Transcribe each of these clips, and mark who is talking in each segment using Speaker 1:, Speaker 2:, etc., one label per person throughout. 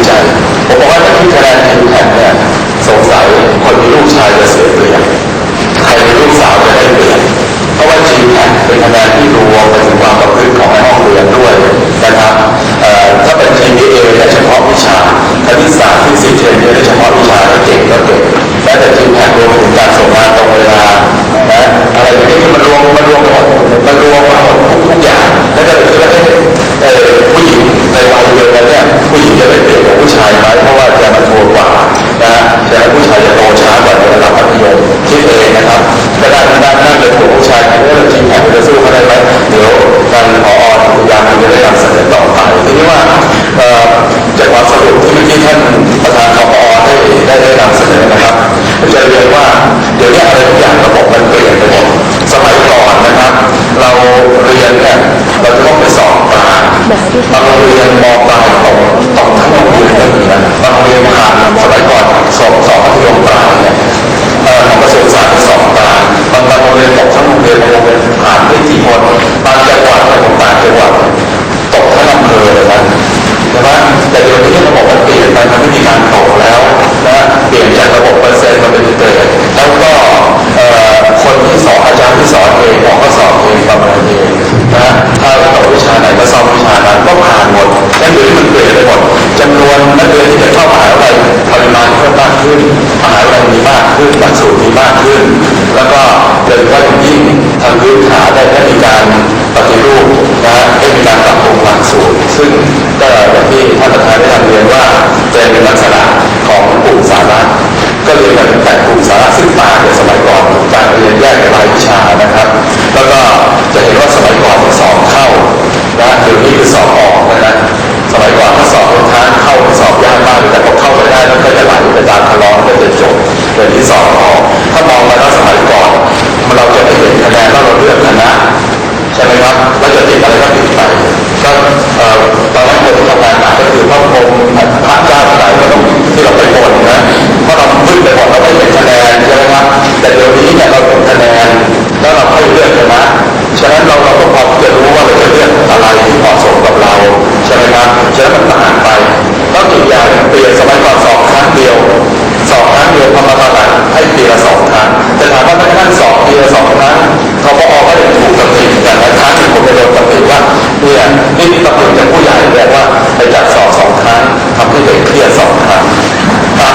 Speaker 1: จัยผมบอกว่าถ้าคิดคะแนนทีมแข่งเนี่ยสงสัยคนมีลูกชายจะเสียเปรียบใครมีลูกสาวจะได้เปรียบเพราะว่าทีมแข่งเป็นคะแนนที่รวมไปถึงความประพฤติของในห้องเรียนด้วยนะครับถ้าเป็นทีมเอเนี่ยเฉพาะวิชาคณิตศาสตร์ฟิสิกส์เคมีเฉพาะวิชาก็เก่งก็เก่งและแต่ทีมแข่งรวมถึงการส่งงานตรงเวลานะอะไรอย่างนี้มันรวมหมดทุกอย่างแล้วก็เลยคิดว่าผู้หญิงในวัยเดียวกันเนี่ยผู้หญิงจะได้เปรียบกว่าผู้ชายไหมเพราะว่าจะมาโตกว่านะแต่ผู้ชายจะโตช้ากว่าในระดับมัธยมคิดเองนะครับก็ได้นั่นเลยถูกผู้ชายเรื่องทีมแข่งจะสู้เขาได้ไหมเดี๋ยวทางผอ.ทุกอย่างมันจะได้นำเสนอต่อไปทีนี้ว่าจากความสรุปที่เมื่อกี้ท่านประธานผอ.ได้นำเสนอนะครับจะเรียนว่าเดี๋ยวนี้อะไรทุกอย่างระบบมันเปลี่ยนไปหมดสมัยก่อนนะครับเราเรียนเนี่ยเราจะต้องไปสอบกลางบางโรงเรียนม.ปลายตกทั้งโรงเรียนก็มีนะบางโรงเรียนผ่านสมัยก่อนสอบมัธยมปลายเนี่ยของกระทรวงศึกษาสอบกลางบางโรงเรียนตกทั้งโรงเรียนบางโรงเรียนผ่านไม่กี่คนบางจังหวัดของต่างจังหวัดตกทั้งอำเภอเลยนะใช่ไหมแต่เดี๋ยวนี้ระบบมันเปลี่ยนไปมันไม่มีการตกแล้วนะเปลี่ยนจากระบบเปอร์เซ็นต์มาเป็นเกรดแล้วก็คนที่สอนอาจารย์ที่สอนเองบอกก็สอบเองประเมินเองนะถ้าตกวิชาไหนก็สอบวิชานั้นก็ผ่านหมดแล้วเดี๋ยวนี้มันเปลี่ยนไปหมดจำนวนนักเรียนที่จะเข้ามหาวิทยาลัยปริมาณเพิ่มมากขึ้นมหาวิทยาลัยมีมากขึ้นหลักสูตรมีมากขึ้นแล้วก็โดยเฉพาะอย่างยิ่งทางพื้นฐานได้มีการปฏิรูปนะได้มีการปรับปรุงหลักสูตรซึ่งก็อย่างที่ท่านประธานได้นำเรียนว่าเป็นลักษณะของกลุ่มสาระก็เรียนกันแต่กลุ่มสาระซึ่งต่างจากสมัยก่อนการเรียนแยกรายวิชานะครับแล้วก็จะเห็นว่าสมัยก่อนสอบเข้านะเดี๋ยวนี้คือสอบออกนะสมัยก่อนถ้าสอบทางเข้าสอบยากมากแต่พอเข้าไปได้แล้วก็จะไหลไปตามคลองก็จะจบเดี๋ยวนี้สอบออกถ้ามองมาแล้วสมัยก่อนเราจะไม่เห็นคะแนนว่าเราเลือกคณะใช่ไหมครับแล้วจะติดอะไรก็ติดไปก็ตอนแรกคนที่ทำงานหนักก็คือพระพรหมพระเจ้าอะไรก็ต้องที่เราไปบ่นนะเพราะเราพึ่งไปบ่นเราไม่เห็นคะแนนใช่ไหมครับแต่เดี๋ยวนี้เนี่ยเราเห็นคะแนนแล้วเราค่อยเลือกคณะฉะนั้นเราก็พอจะรู้ว่าเราจะเลือกอะไรที่เหมาะสมกับเราใช่ไหมครับฉะนั้นมันต่างไปแล้วอีกอย่างเปลี่ยนสมัยก่อนสอบครั้งเดียวพอมาตอนหลังให้ปีละ2 ครั้งแต่ถามว่าท่านสอบปีละ2 ครั้งพอก็ได้ถูกตำหนิอย่างไรครั้งที่ผมไปโดนตำหนิว่าเนี่ยนี่ตำหนิจากผู้ใหญ่เรียกว่าไปจัดสอบ2 ครั้งทำให้เด็กเครียด2 ครั้ง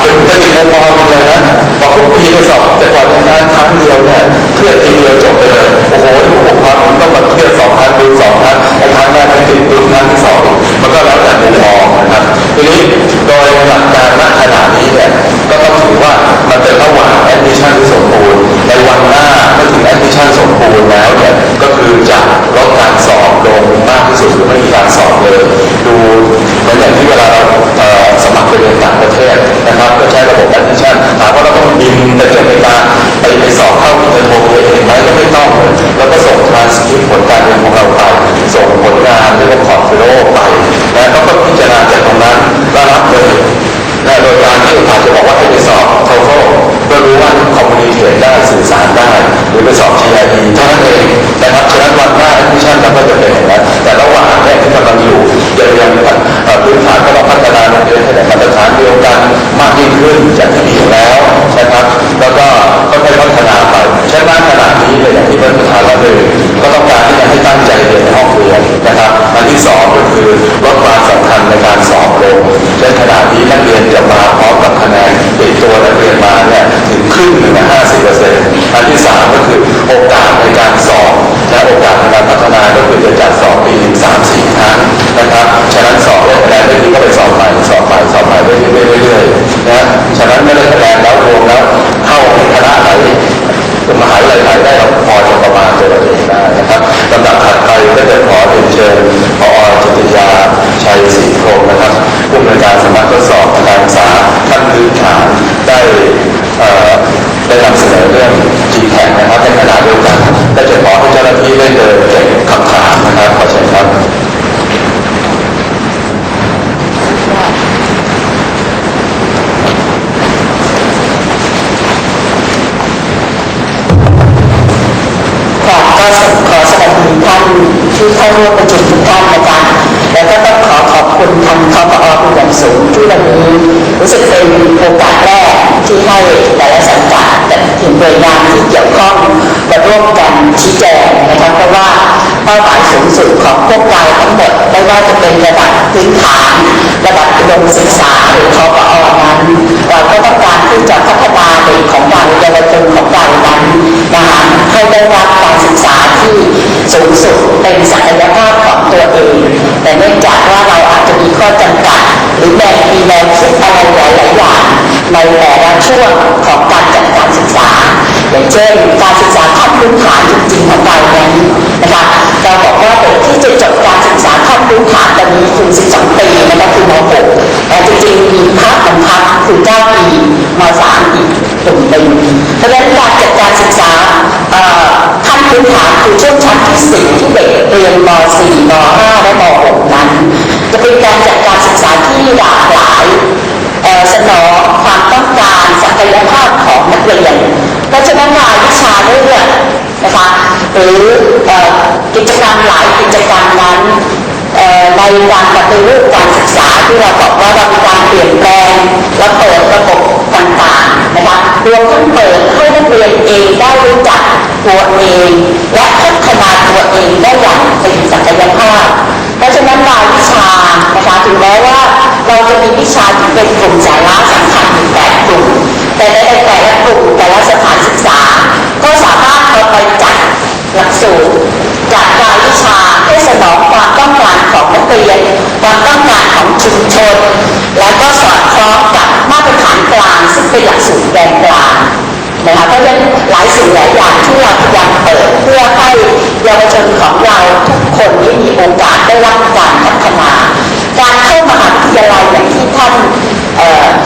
Speaker 1: เป็นมุมมองเลยนะบอกทุกปีไปสอบแต่ก่อนงานครั้งเดียวเนี่ยเครียดทีเดียวจบไปเลยโอ้โหผู้ปกครองต้องมาเครียด2 ครั้งดู2 ครั้งไอ้ครั้งแรกไม่ติดดูครั้งที่2มันก็แล้วแต่มุมมองนะครับทีนี้โดยหลักการณขณะนี้เนี่ยก็ต้องถือว่ามันเป็นระหว่างแอดมิชชั่นที่สมบูรณ์ในวันหน้าเมื่อถึงแอดมิชชั่นสมบูรณ์แล้วเนี่ยก็คือจะลดการสอบลงมากที่สุดหรือไม่มีการสอบเลยดูเหมือนอย่างที่เวลาเราสมัครไปเรียนต่างประเทศนะครับก็ใช้ระบบแอดมิชชั่นถามว่าเราต้องบินไปเจอเมกาไปสอบเข้าอินเตอร์โทรเองไหมก็ไม่ต้องเลยแล้วก็ส่งทรานสคริปต์ผลการเรียนของเราไปส่งผลงานหรือว่าพอร์ตโฟลิโอไปแล้วก็พิจารณาจากตรงนั้นแล้วรับเลยโดยการที่อาจจะบอกว่าให้ไปสอบโทโฟเพื่อรู้ว่าคอมมูนิเคชได้สื่อสารได้หรือไปสอบ GRE เท่านั้นเองนะครับฉะนั้นวันหน้าแอดมิชชั่นเราก็จะเป็นอย่างนั้นแต่ระหว่างแรกที่กำลังอยู่อย่าเรียนพื้นฐานก็ต้องพัฒนาโรงเรียนให้ได้มาตรฐานเดียวกันมากยิ่งขึ้นจากที่มีอยู่แล้วนะครับแล้วก็ค่อยๆพัฒนาไปฉะนั้นขณะนี้เลยอย่างที่ท่านประธานเราเลยก็ต้องการที่จะให้ตั้งใจเรียนในห้องเรียนนะครับอันที่2ก็คือลดความสำคัญในการสอบลงในขณะนี้นักเรียนจะมาพร้อมกับคะแนนติดตัวนักเรียนมาเนี่ยถึงครึ่งหนึ่ง50%อันที่3ก็คือโอกาสในการสอบและโอกาสในการพัฒนาก็คือจะจัดสอบปีถึง3-4 ครั้งนะครับฉะนั้นสอบได้คะแนนได้ดีก็ไปสอบใหม่ได้เรื่อยๆนะฉะนั้นไม่ได้คะแนนแล้วรวมแล้วเข้าคณะไหนมหาวิทยาลัยไหนได้เราพอจะประมาณตัวเองได้นะครับลำดับถัดไปก็จะขอเรียนเชิญผอ.จิตยาชัยศรีพรหมนะครับผู้อำนวยการสำนักทดสอบการศึกษาขั้นพื้นฐานได้นำเสนอเรื่อง GPAT นะครับในขณะเดียวกันก็จะขอให้เจ้าหน้าที่ได้เดินเก็บคำถามนะครับขอเชิญครับ
Speaker 2: ขอสวัสดีท่านที่เข้าร่วมประชุมทุกท่านนะคะแล้วก็ต้องขอบ คุณทางคปอเป็นอย่างสูงที่วันนี้รู้สึกเป็นโอกาสแรกที่ให้แต่ละสังกัดแต่ถึงหน่วยงานที่เกี่ยวข้องมาร่วมกันชี้แจงนะคะเพราะว่าเป้าหมายสูงสุดของพวกเราทั้งหมดไม่ว่าจะเป็นระดับพื้นฐานระดับอุดมศึกษาหรือคปอนั้นเราก็ต้องการที่จะพัฒนาเด็กของเราเยาวชนของเรานั้นนะคะให้ได้รับการศึกษาที่สูงสุดเป็นศักยภาพของตัวเองแต่เนื่องจากว่าเราอาจจะมีข้อจำกัดหรือมีแนวคิดอะไรหลายๆอย่างในแต่ละช่วงของการจัดการศึกษาอย่างเช่นการศึกษาขั้นพื้นฐานจริงๆของเรานั้นนะคะเราบอกว่าเด็กที่จะจบการศึกษาขั้นพื้นฐานตอนนี้คือ12 ปีนะคะคือม.6 แต่จริงๆมีภาคบังคับคือ9 ปีม.3 อีก1 ปีเพราะฉะนั้นการจัดการศึกษาขั้นพื้นฐานคือช่วงชั้นที่4ที่เด็กเรียนม.4 ม.5 และม.6 นั้นจะเป็นการจัดการศึกษาที่หลากหลายสนองความต้องการศักยภาพของนักเรียนเพราะฉะนั้นรายวิชาเลือกนะคะหรือกิจกรรมหลายกิจกรรมนั้นในการปฏิรูปการศึกษาที่เราบอกว่าเรามีการเปลี่ยนแปลงและเปิดระบบต่างๆนะคะรวมทั้งเปิดให้นักเรียนเองได้รู้จักตัวเองและพัฒนาตัวเองได้อย่างเป็นศักยภาพเพราะฉะนั้นรายวิชานะคะถึงแม้ว่าเราจะมีวิชาที่เป็นกลุ่มสาระสำคัญอยู่8 กลุ่มแต่ในแต่ละกลุ่มแต่ละสถานศึกษาก็สามารถเอาไปจัดหลักสูตรจัดรายวิชาให้สนองความต้องการของนักเรียนความต้องการของชุมชนและก็สอดคล้องกับมาตรฐานกลางซึ่งเป็นหลักสูตรแกนกลางนะคะเพราะฉะนั้นหลายสิ่งหลายอย่างที่เราพยายามเปิดเพื่อให้เยาวชนของเราทุกคนได้มีโอกาสได้รับการพัฒนาการเข้ามหาวิทยาลัยอย่างที่ท่าน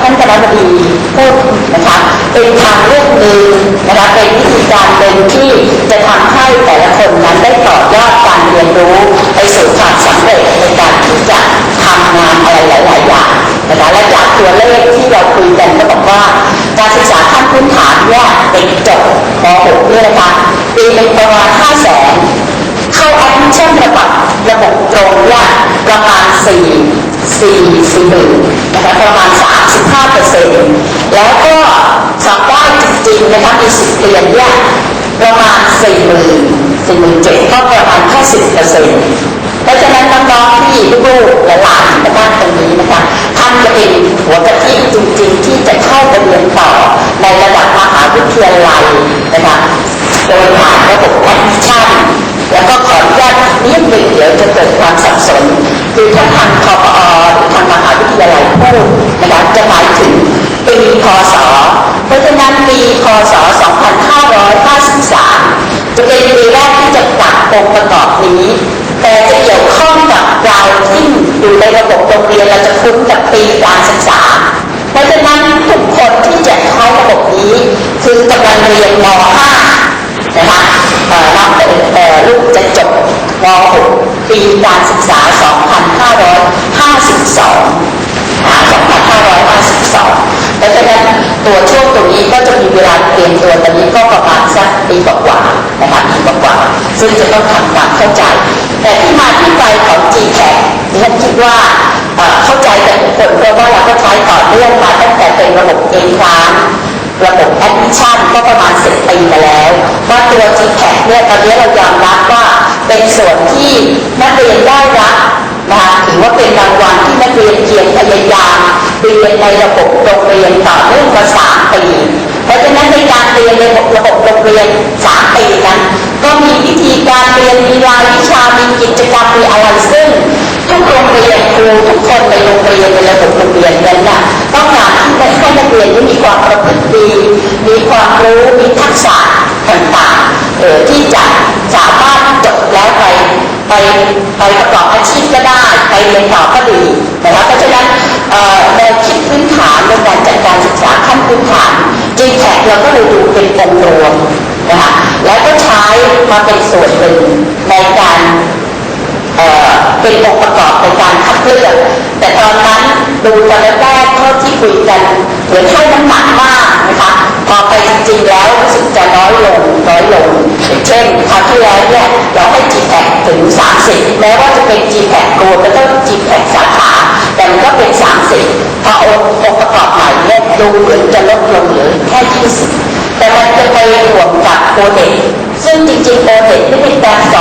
Speaker 2: คณบดีพูดนะคะเป็นทางเลือกหนึ่งนะคะเป็นวิธีการหนึ่งที่จะทำให้แต่ละคนนั้นได้ต่อยอดการเรียนรู้ไปสู่ความสำเร็จในการที่จะทำงานอะไรหลายๆอย่างนะคะและจากตัวเลขที่เราคุยกันก็บอกว่าการศึกษาขั้นพื้นฐานเนี่ยเด็กจบม.6 เนี่ยนะคะปีเป็นประมาณ500,000เข้าแอดมิชชั่นระบบตรงเนี่ยประมาณ4 หมื่นนะคะประมาณ 35%แล้วก็สอบได้จริงๆนะคะมีสิทธิ์เรียนเนี่ยประมาณ47,000ก็ประมาณแค่ 10%เพราะฉะนั้นน้องๆที่ลูกๆและหลานที่บ้านตรงนี้นะคะท่านจะเป็นหัวกะทิจริงๆที่จะเข้าไปเรียนต่อในระดับมหาวิทยาลัยนะคะโดยผ่านระบบแอดมิชชั่นแล้วก็ขออนุญาตนิดหนึ่งเดี๋ยวจะเกิดความสับสนคือถ้าทางคปอหรือทางมหาวิทยาลัยพูดนะคะจะหมายถึงปีพ.ศ.เพราะฉะนั้นปีพ.ศ. 2553จะเป็นปีแรกที่จะปรับองค์ประกอบนี้แต่จะเกี่ยวข้องกับเราที่อยู่ในระบบโรงเรียนเราจะคุ้นกับปีการศึกษาเพราะฉะนั้นทุกคนที่จะใช้ระบบนี้คือกำลังเรียนม.5 นะคะลูกจะจบม.6 ปีการศึกษา 2552 เพราะฉะนั้นตัวช่วงตรงนี้ก็จะมีเวลาเตรียมตัวตอนนี้ก็ประมาณสักปีกว่าๆนะคะปีกว่าๆซึ่งจะต้องทำความเข้าใจแต่ที่มาที่ไปของ GPAC ดิฉันคิดว่าเข้าใจกันทุกคนเพราะว่าเราก็ใช้ต่อเนื่องมาตั้งแต่เป็นระบบเอ็นคลาสระบบแอดมิชชั่นก็ประมาณ10 ปีมาแล้วว่าตัว GPAC เนี่ยตอนนี้เรายอมรับว่าเป็นส่วนที่นักเรียนได้รับนะคะถือว่าเป็นรางวัลที่นักเรียนเพียรพยายามเรียนในระบบโรงเรียนต่อเนื่องมา3 ปีเพราะฉะนั้นในการเรียนในระบบโรงเรียน3 ปีนั้นก็มีวิธีการเรียนมีรายวิชามีกิจกรรมมีอะไรซึ่งทุกโรงเรียนครูทุกคนในโรงเรียนในระบบโรงเรียนนั้นน่ะต้องการที่ให้นักเรียนมีความประพฤติดีมีความรู้มีทักษะต่างๆที่จะสามารถจบแล้วไปประกอบอาชีพก็ได้ไปเรียนต่อก็ดีนะคะเพราะฉะนั้นแนวคิดพื้นฐานในการจัดการศึกษาขั้นพื้นฐาน GPAC เราก็เลยดูเป็นองค์รวมนะคะแล้วก็ใช้มาเป็นส่วนหนึ่งในการเป็นองค์ประกอบในการคัดเลือกแต่ตอนนั้นดูตอนแรกเท่าที่คุยกันเหมือนให้น้ำหนักมากนะคะพอไปจริงๆแล้วรู้สึกจะน้อยลงอย่างเช่นคราวที่แล้วเนี่ยเราให้ GPAC ถึง30แม้ว่าจะเป็น GPAC รวมแล้วก็ GPAC สาขา องค์ประกอบใหม่เนี่ยดูเหมือนจะลดลงเหลือแค่20แต่มันจะไปรวมกับโปรเจกต์ซึ่งจริงๆโปรเจกต์ที่เป็นการสอ